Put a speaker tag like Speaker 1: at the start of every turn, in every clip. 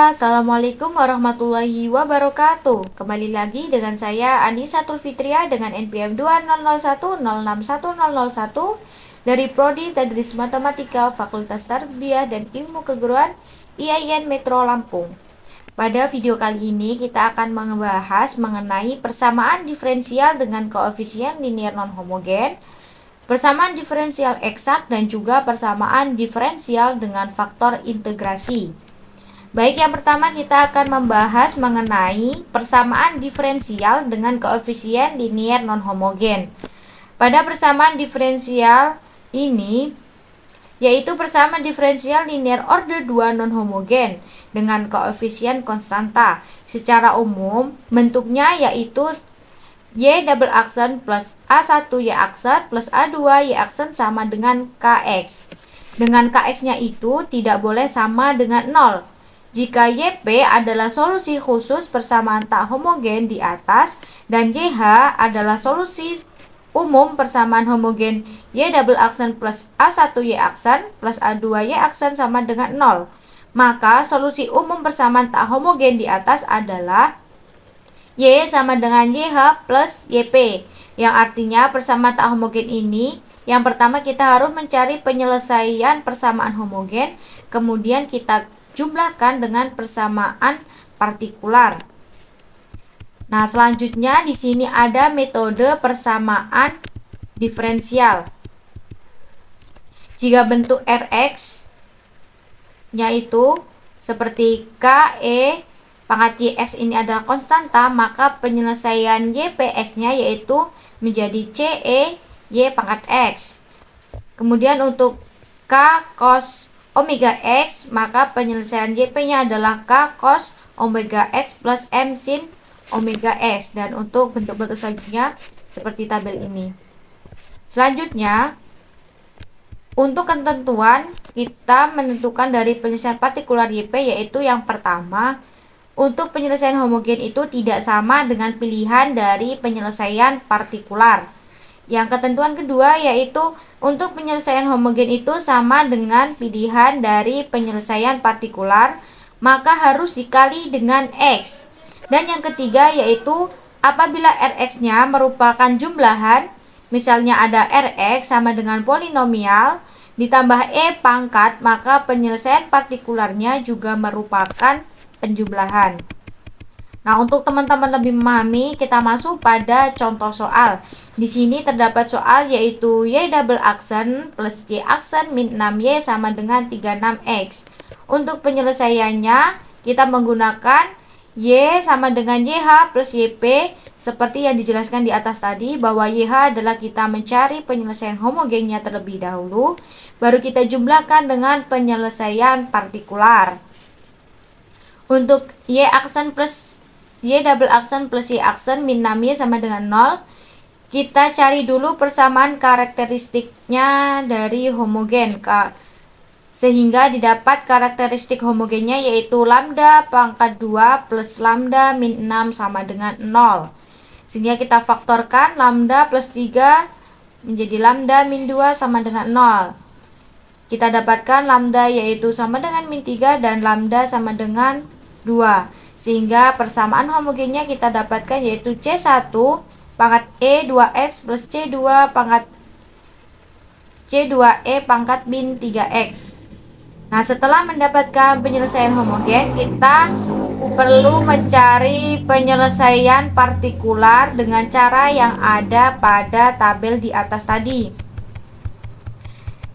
Speaker 1: Assalamualaikum warahmatullahi wabarakatuh. Kembali lagi dengan saya Anisatul Fitria dengan NPM 200106101 dari Prodi Tadris Matematika Fakultas Tarbiyah dan Ilmu Keguruan IAIN Metro Lampung. Pada video kali ini kita akan membahas mengenai persamaan diferensial dengan koefisien linier non-homogen, persamaan diferensial eksak, dan juga persamaan diferensial dengan faktor integrasi. Baik, yang pertama kita akan membahas mengenai persamaan diferensial dengan koefisien linier non-homogen. Pada persamaan diferensial ini, yaitu persamaan diferensial linier order 2 non-homogen dengan koefisien konstanta. Secara umum, bentuknya yaitu Y double aksen plus A1 Y aksen plus A2 Y aksen sama dengan KX. Dengan KX-nya itu tidak boleh sama dengan 0. Jika YP adalah solusi khusus persamaan tak homogen di atas dan YH adalah solusi umum persamaan homogen Y double aksen plus A1 Y aksen plus A2 Y aksen sama dengan 0, maka solusi umum persamaan tak homogen di atas adalah Y sama dengan YH plus YP, yang artinya persamaan tak homogen ini yang pertama kita harus mencari penyelesaian persamaan homogen, kemudian kita jumlahkan dengan persamaan partikular. Nah, selanjutnya di sini ada metode persamaan diferensial. Jika bentuk Rx yaitu seperti KE pangkat YX ini adalah konstanta, maka penyelesaian YPX-nya yaitu menjadi CE Y pangkat X. Kemudian untuk K cos omega X, maka penyelesaian YP-nya adalah K cos omega X plus M sin omega X. Dan untuk bentuk-bentuk selanjutnya seperti tabel ini. Selanjutnya, untuk ketentuan kita menentukan dari penyelesaian partikular YP, yaitu yang pertama, untuk penyelesaian homogen itu tidak sama dengan pilihan dari penyelesaian partikular. Yang ketentuan kedua yaitu untuk penyelesaian homogen itu sama dengan pilihan dari penyelesaian partikular, maka harus dikali dengan X. Dan yang ketiga yaitu apabila Rx-nya merupakan jumlahan, misalnya ada Rx sama dengan polinomial ditambah E pangkat, maka penyelesaian partikularnya juga merupakan penjumlahan. Nah, untuk teman-teman lebih memahami, kita masuk pada contoh soal. Di sini terdapat soal yaitu Y double aksen plus Y aksen min 6Y sama dengan 36X. Untuk penyelesaiannya, kita menggunakan Y sama dengan YH plus YP seperti yang dijelaskan di atas tadi, bahwa YH adalah kita mencari penyelesaian homogennya terlebih dahulu, baru kita jumlahkan dengan penyelesaian partikular. Untuk Y aksen plus Y double aksen plus Y aksen min 6Y sama dengan 0, kita cari dulu persamaan karakteristiknya dari homogen, sehingga didapat karakteristik homogennya yaitu lambda pangkat 2 plus lambda min 6 sama dengan 0. Sehingga kita faktorkan lambda plus 3 menjadi lambda min 2 sama dengan 0. Kita dapatkan lambda yaitu sama dengan min 3 dan lambda sama dengan 2. Sehingga persamaan homogennya kita dapatkan yaitu C1 pangkat E 2X plus C2 pangkat C2E pangkat min 3X. Nah, setelah mendapatkan penyelesaian homogen, kita perlu mencari penyelesaian partikular dengan cara yang ada pada tabel di atas tadi.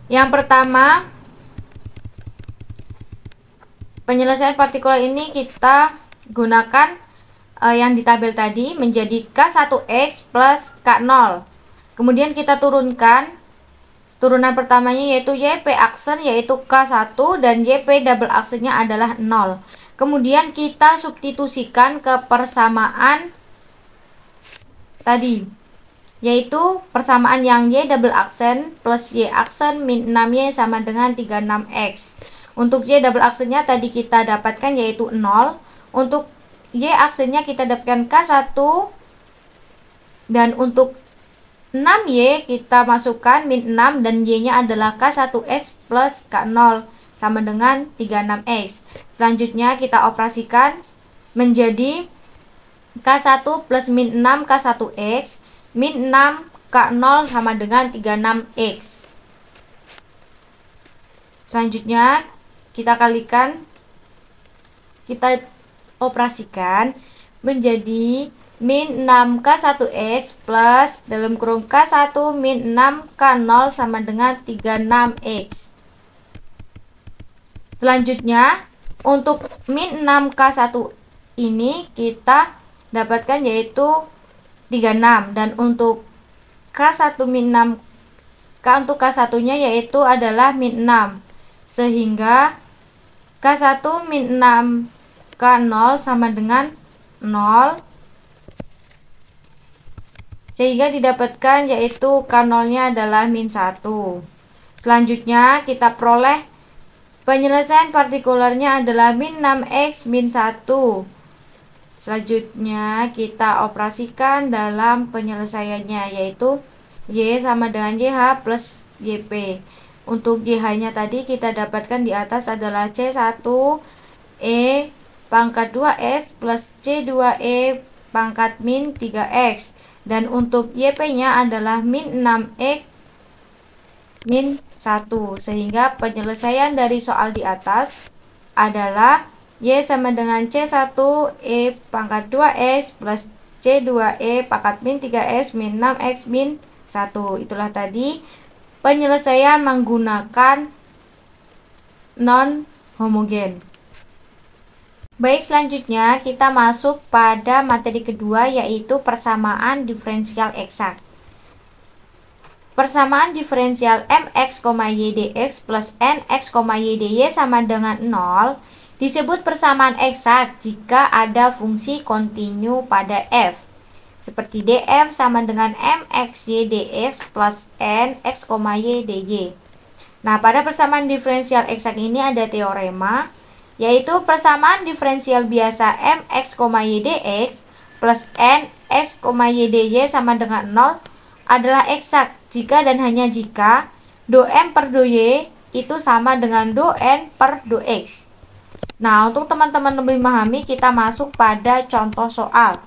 Speaker 1: Yang pertama, penyelesaian partikular ini kita gunakan yang di tabel tadi menjadi K1X plus K0. Kemudian kita turunkan turunan pertamanya yaitu YP aksen yaitu K1 dan YP double aksennya adalah 0. Kemudian kita substitusikan ke persamaan tadi, yaitu persamaan yang Y double aksen plus Y aksen min 6Y sama dengan 36X. Untuk Y double aksennya tadi kita dapatkan yaitu 0. Untuk Y aksennya kita dapatkan K1, dan untuk 6Y kita masukkan min 6 dan Y nya adalah K1X plus K0 sama dengan 36X. Selanjutnya kita operasikan menjadi K1 plus min 6 K1X min 6 K0 sama dengan 36X. Selanjutnya kita kalikan, kita operasikan menjadi min 6 K1X plus dalam kurung K1 min 6 K0 sama dengan 36X. Selanjutnya untuk min 6 K1 ini kita dapatkan yaitu 36, dan untuk K1 min 6 untuk K1 nya yaitu adalah min 6, sehingga K1 min 6 K0 sama dengan 0, sehingga didapatkan yaitu K0 nya adalah min 1. Selanjutnya kita peroleh penyelesaian partikularnya adalah min 6X min 1. Selanjutnya kita operasikan dalam penyelesaiannya, yaitu Y sama dengan YH plus YP. Untuk YH nya tadi kita dapatkan di atas adalah C1 E pangkat 2X plus C2E pangkat min 3X, dan untuk YP nya adalah min 6X min 1, sehingga penyelesaian dari soal di atas adalah Y sama dengan C1 E pangkat 2X plus C2E pangkat min 3X min 6X min 1. Itulah tadi penyelesaian menggunakan non homogen. Baik, selanjutnya kita masuk pada materi kedua, yaitu persamaan diferensial eksak. Persamaan diferensial mx, y dx plus nx, y dy sama dengan 0 disebut persamaan eksak jika ada fungsi kontinu pada f, seperti df sama dengan mx y dx plus nx, y dy. Nah, pada persamaan diferensial eksak ini ada teorema, yaitu persamaan diferensial biasa mx, y dx plus nx, y dy sama dengan 0 adalah eksak jika dan hanya jika do m per do y itu sama dengan do n per do x. Nah, untuk teman-teman lebih memahami, kita masuk pada contoh soal.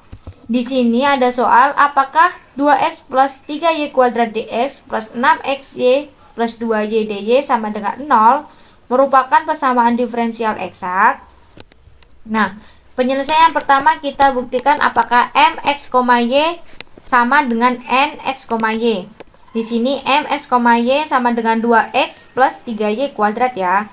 Speaker 1: Di sini ada soal apakah 2x plus 3y kuadrat dx plus 6xy plus 2y dy sama dengan 0 merupakan persamaan diferensial eksak. Nah, penyelesaian pertama kita buktikan apakah mx, y sama dengan nx, y. Di sini mx, y sama dengan 2x plus 3y kuadrat ya.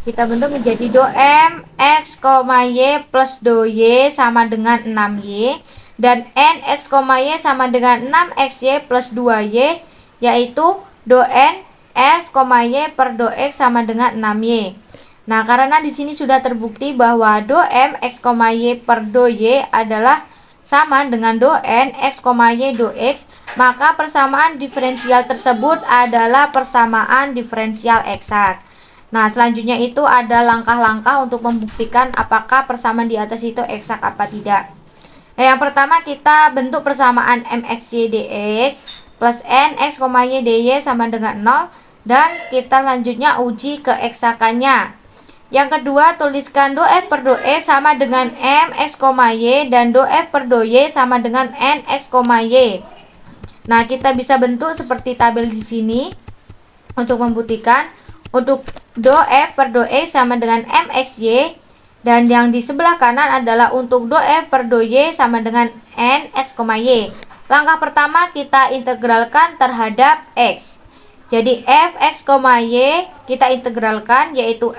Speaker 1: Kita bentuk menjadi do mx, y plus do y sama dengan 6y, dan nx, y sama dengan 6xy plus 2y, yaitu do n x, y per do x sama dengan 6y. Nah, karena di sini sudah terbukti bahwa do mx, y per do y adalah sama dengan do n x, y do x, maka persamaan diferensial tersebut adalah persamaan diferensial eksak. Nah, selanjutnya itu ada langkah-langkah untuk membuktikan apakah persamaan di atas itu eksak apa tidak. Nah, yang pertama kita bentuk persamaan mxy dx plus nx, y dy sama dengan 0, dan kita lanjutnya uji keeksakannya. Yang kedua, tuliskan do f per do e sama dengan mx, y, dan do f per do y sama dengan nx, y. Nah, kita bisa bentuk seperti tabel di sini untuk membuktikan. Untuk do f per do e sama dengan mxy, dan yang di sebelah kanan adalah untuk do f per do y sama dengan nx, y. Langkah pertama kita integralkan terhadap x. Jadi fx, y kita integralkan, yaitu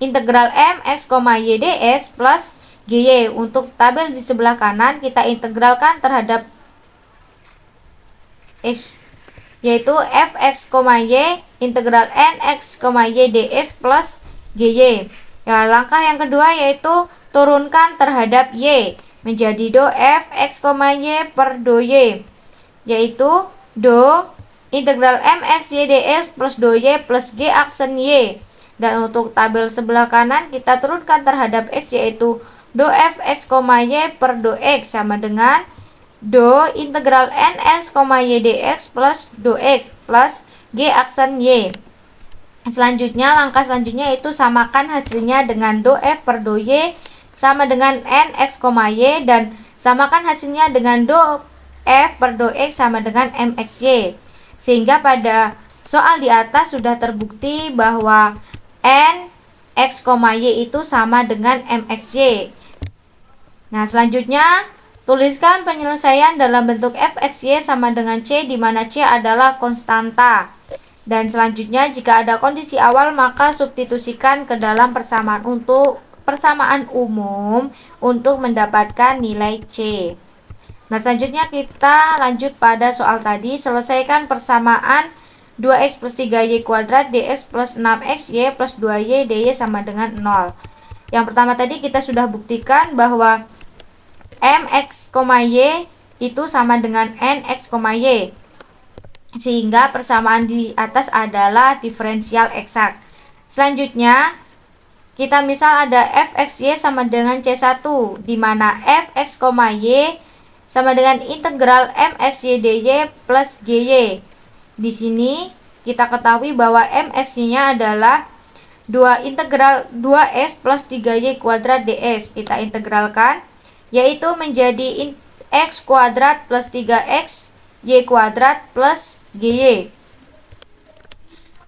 Speaker 1: integral mx, y dx plus gy. Untuk tabel di sebelah kanan kita integralkan terhadap x, yaitu fx, y integral nx, y dx plus gy. Ya, langkah yang kedua yaitu turunkan terhadap y menjadi do fx, y per do y, yaitu do integral mx, y dx plus do y plus g aksen y. Dan untuk tabel sebelah kanan kita turunkan terhadap x, yaitu do fx, y per do x sama dengan do integral nx, y dx plus do x plus g aksen y. Selanjutnya, langkah selanjutnya itu samakan hasilnya dengan do F per do Y sama dengan N X, Y, dan samakan hasilnya dengan do F per do X sama dengan MXY. Sehingga pada soal di atas sudah terbukti bahwa N X, Y itu sama dengan MXY. Nah, selanjutnya tuliskan penyelesaian dalam bentuk fxy sama dengan C, di mana C adalah konstanta. Dan selanjutnya, jika ada kondisi awal, maka substitusikan ke dalam persamaan umum untuk mendapatkan nilai C. Nah, selanjutnya kita lanjut pada soal tadi. Selesaikan persamaan 2x plus 3y kuadrat dx plus 6xy plus 2y dy sama dengan 0. Yang pertama tadi kita sudah buktikan bahwa mx, y itu sama dengan nx, y. Sehingga persamaan di atas adalah diferensial eksak. Selanjutnya, kita misal ada fxy sama dengan C1, di mana fx, y sama dengan integral mxy dy plus gy. Di sini kita ketahui bahwa mxy-nya adalah 2 integral 2s plus 3y kuadrat ds. Kita integralkan, yaitu menjadi x kuadrat plus 3x y kuadrat plus gy.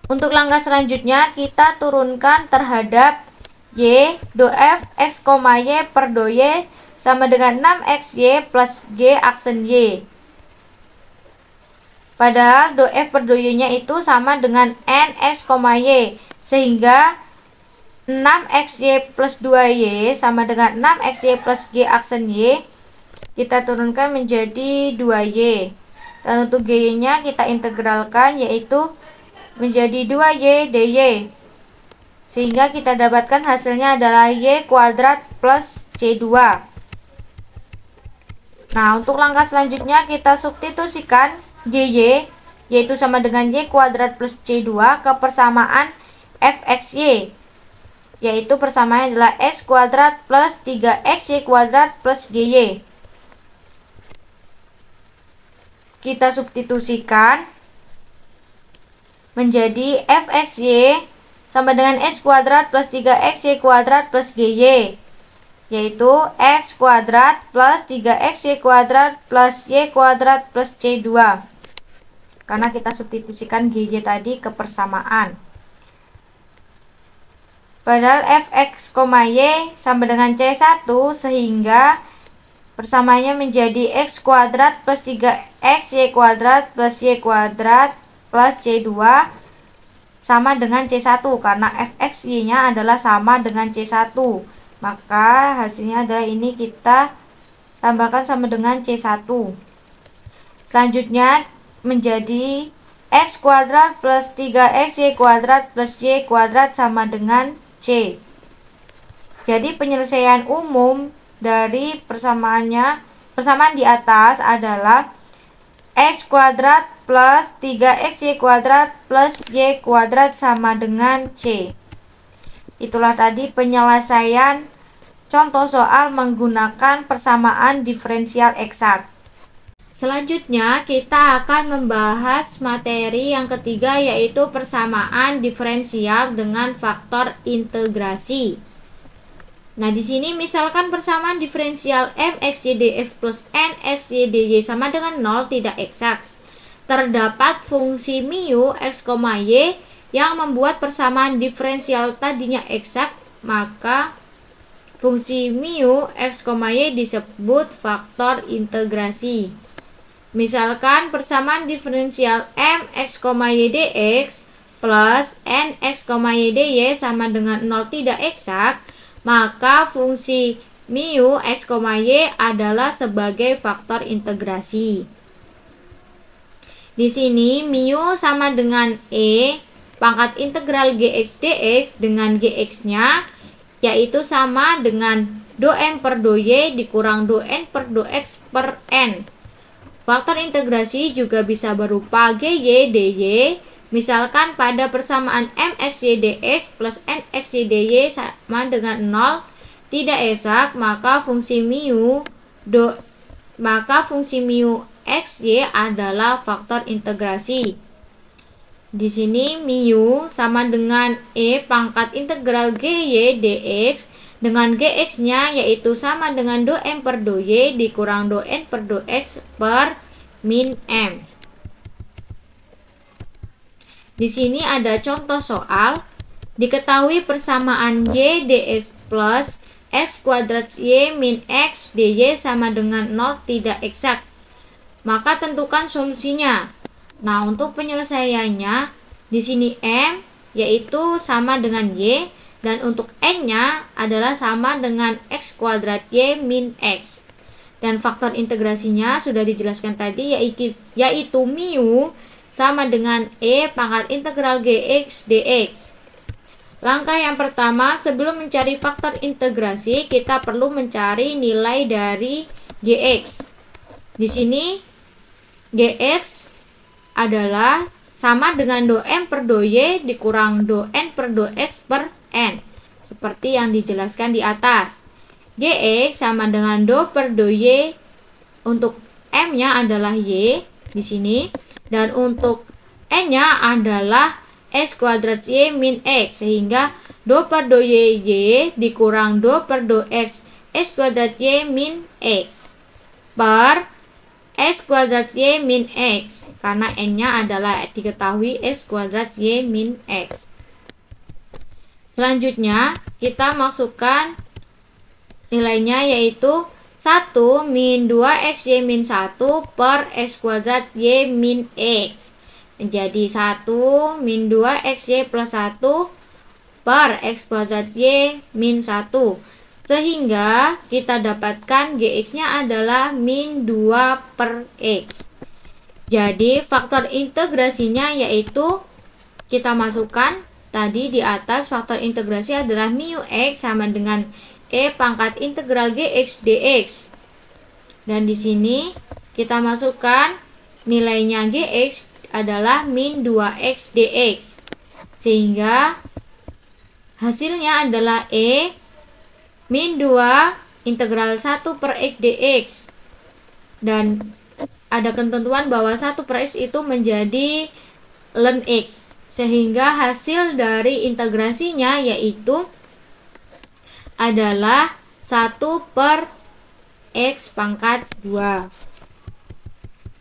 Speaker 1: Untuk langkah selanjutnya, kita turunkan terhadap y, do f x, y per do y sama dengan 6xy plus g aksen y. Padahal do f per do y nya itu sama dengan nx, y. Sehingga 6xy plus 2y sama dengan 6xy plus g aksen y. Kita turunkan menjadi 2y. Dan untuk gy nya kita integralkan, yaitu menjadi 2y dy. Sehingga kita dapatkan hasilnya adalah y kuadrat plus c2. Nah, untuk langkah selanjutnya kita substitusikan gy, yaitu sama dengan y kuadrat plus c2 ke persamaan fxy, yaitu persamaannya adalah x kuadrat plus 3xy kuadrat plus gy. Kita substitusikan menjadi fxy sama dengan x kuadrat plus 3xy kuadrat plus gy, yaitu x kuadrat plus 3xy kuadrat plus y kuadrat plus c2, karena kita substitusikan gy tadi ke persamaan. Padahal fx, y sama dengan c1, sehingga persamaannya menjadi x kuadrat plus 3xy kuadrat plus y kuadrat plus c2 sama dengan c1, karena fxy nya adalah sama dengan c1. Maka hasilnya adalah ini, kita tambahkan sama dengan c1. Selanjutnya menjadi x kuadrat plus 3xy kuadrat plus y kuadrat sama dengan c. Jadi penyelesaian umum dari persamaan di atas adalah x kuadrat plus 3xy kuadrat plus y kuadrat sama dengan c. Itulah tadi penyelesaian contoh soal menggunakan persamaan diferensial eksak. Selanjutnya kita akan membahas materi yang ketiga, yaitu persamaan diferensial dengan faktor integrasi. Nah, di sini misalkan persamaan diferensial mxy dx plus nxy dy sama dengan 0 tidak eksaks. Terdapat fungsi mu x, y yang membuat persamaan diferensial tadinya eksak, maka fungsi mu x, y disebut faktor integrasi. Misalkan persamaan diferensial mx, y dx plus nx, y dy sama dengan 0 tidak eksak, maka fungsi mu x, y adalah sebagai faktor integrasi. Di sini mu sama dengan e pangkat integral gx dx dengan gx-nya, yaitu sama dengan do m per do y dikurang do n per do x per n. Faktor integrasi juga bisa berupa gy dy. Misalkan pada persamaan mxy dx plus nxy dy sama dengan 0 tidak eksak, maka fungsi mu xy adalah faktor integrasi. Di sini mu sama dengan E pangkat integral GY dx dengan GX-nya yaitu sama dengan do M per do Y dikurang do N per do X per min M. Di sini ada contoh soal. Diketahui persamaan Y dx plus X kuadrat Y min X dy sama dengan 0 tidak eksak. Maka tentukan solusinya. Nah, untuk penyelesaiannya di sini M yaitu sama dengan Y dan untuk N-nya adalah sama dengan X kuadrat Y min X. Dan faktor integrasinya sudah dijelaskan tadi yaitu mu sama dengan E pangkat integral Gx dx. Langkah yang pertama, sebelum mencari faktor integrasi, kita perlu mencari nilai dari Gx. Di sini Gx adalah sama dengan do M per do Y dikurang do N per do X per N. Seperti yang dijelaskan di atas. Gx sama dengan do per do Y, untuk M-nya adalah Y di sini, dan untuk N-nya adalah X kuadrat Y min X, sehingga do per do Y dikurang do per do X kuadrat Y min X per X kuadrat Y min X, karena N-nya adalah diketahui X kuadrat Y min X. Selanjutnya kita masukkan nilainya yaitu 1 min 2x Y min 1 per X kuadrat Y min X menjadi 1 min 2xy plus 1 per X kuadrat Y min 1, sehingga kita dapatkan Gx-nya adalah min 2 per X. Jadi faktor integrasinya yaitu kita masukkan tadi di atas, faktor integrasi adalah mu X sama dengan E pangkat integral Gx dx. Dan di sini kita masukkan nilainya Gx adalah min 2x dx. Sehingga hasilnya adalah E min 2 integral 1 per X dx. Dan ada ketentuan bahwa 1 per X itu menjadi ln X. Sehingga hasil dari integrasinya yaitu adalah 1 per X pangkat 2.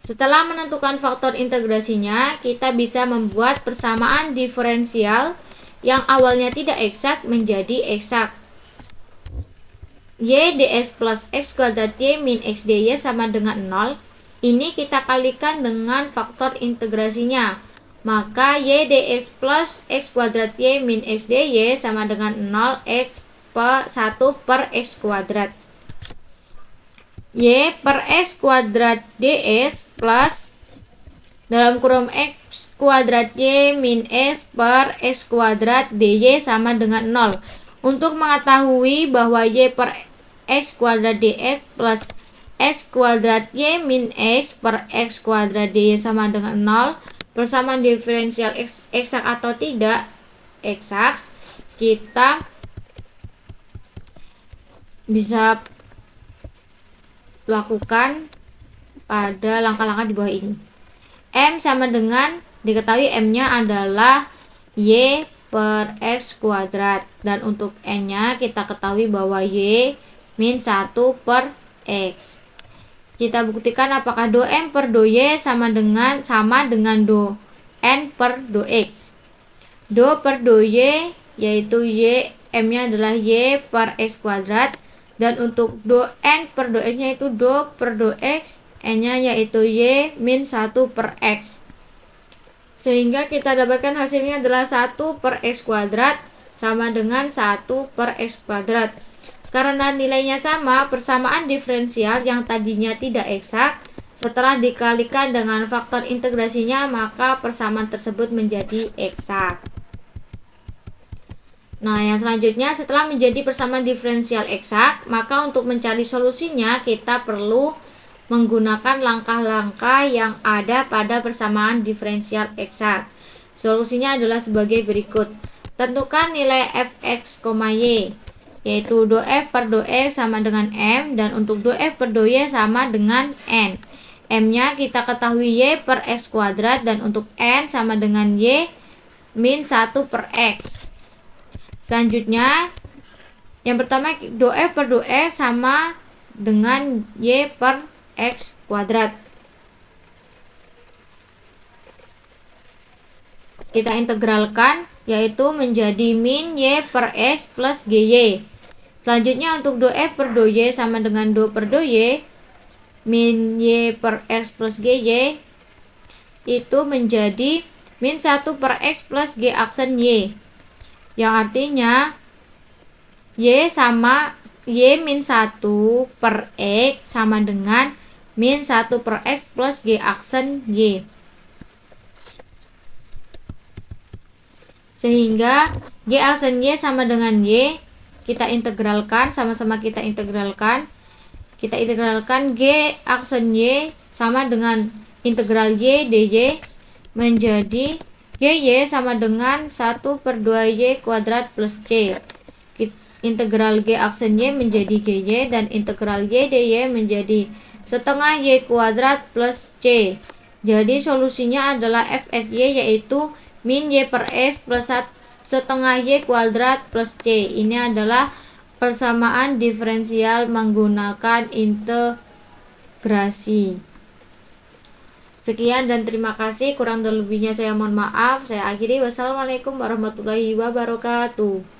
Speaker 1: Setelah menentukan faktor integrasinya, kita bisa membuat persamaan diferensial yang awalnya tidak eksak menjadi eksak. Y ds plus X kuadrat Y min X dy sama dengan 0. Ini kita kalikan dengan faktor integrasinya. Maka Y ds plus X kuadrat Y min X dy sama dengan 0 X per 1 per X kuadrat. Y per X kuadrat dx plus dalam kurung X kuadrat Y min S per X kuadrat dy sama dengan 0. Untuk mengetahui bahwa Y per X kuadrat dx plus X kuadrat Y min X per X kuadrat dy sama dengan 0, persamaan diferensial eksak atau tidak eksak, kita bisa lakukan pada langkah-langkah di bawah ini. M sama dengan, diketahui M-nya adalah Y per X kuadrat, dan untuk N-nya kita ketahui bahwa Y min 1 per X. Kita buktikan apakah do M per do Y sama dengan do N per do X. Do per do Y yaitu Y, M-nya adalah Y per X kuadrat, dan untuk do N per do X nya itu do per do X, N nya yaitu Y min 1 per X. Sehingga kita dapatkan hasilnya adalah 1 per X kuadrat sama dengan 1 per X kuadrat. Karena nilainya sama, persamaan diferensial yang tadinya tidak eksak, setelah dikalikan dengan faktor integrasinya, maka persamaan tersebut menjadi eksak. Nah, yang selanjutnya, setelah menjadi persamaan diferensial eksak, maka untuk mencari solusinya kita perlu menggunakan langkah-langkah yang ada pada persamaan diferensial eksak. Solusinya adalah sebagai berikut. Tentukan nilai fx, y, yaitu do f per do e sama dengan m, dan untuk do f per do y sama dengan n. M-nya kita ketahui Y per X kuadrat, dan untuk N sama dengan Y min 1 per X. Selanjutnya, yang pertama do F per do X sama dengan Y per X kuadrat. Kita integralkan, yaitu menjadi min Y per X plus GY. Selanjutnya untuk do F per do Y sama dengan do per do Y min Y per X plus GY itu menjadi min 1 per X plus G aksen Y, yang artinya Y min 1 per X sama dengan min 1 per X plus G aksen Y. Sehingga G aksen Y sama dengan Y, kita integralkan, sama-sama kita integralkan. Kita integralkan G aksen Y sama dengan integral Y dy menjadi GY sama dengan 1 per 2Y kuadrat plus C. Integral G aksen Y menjadi GY dan integral Y dy menjadi setengah Y kuadrat plus C. Jadi solusinya adalah fxy yaitu min Y per X plus setengah Y kuadrat plus C. Ini adalah persamaan diferensial menggunakan integrasi. Sekian dan terima kasih. Kurang dan lebihnya saya mohon maaf. Saya akhiri. Wassalamualaikum warahmatullahi wabarakatuh.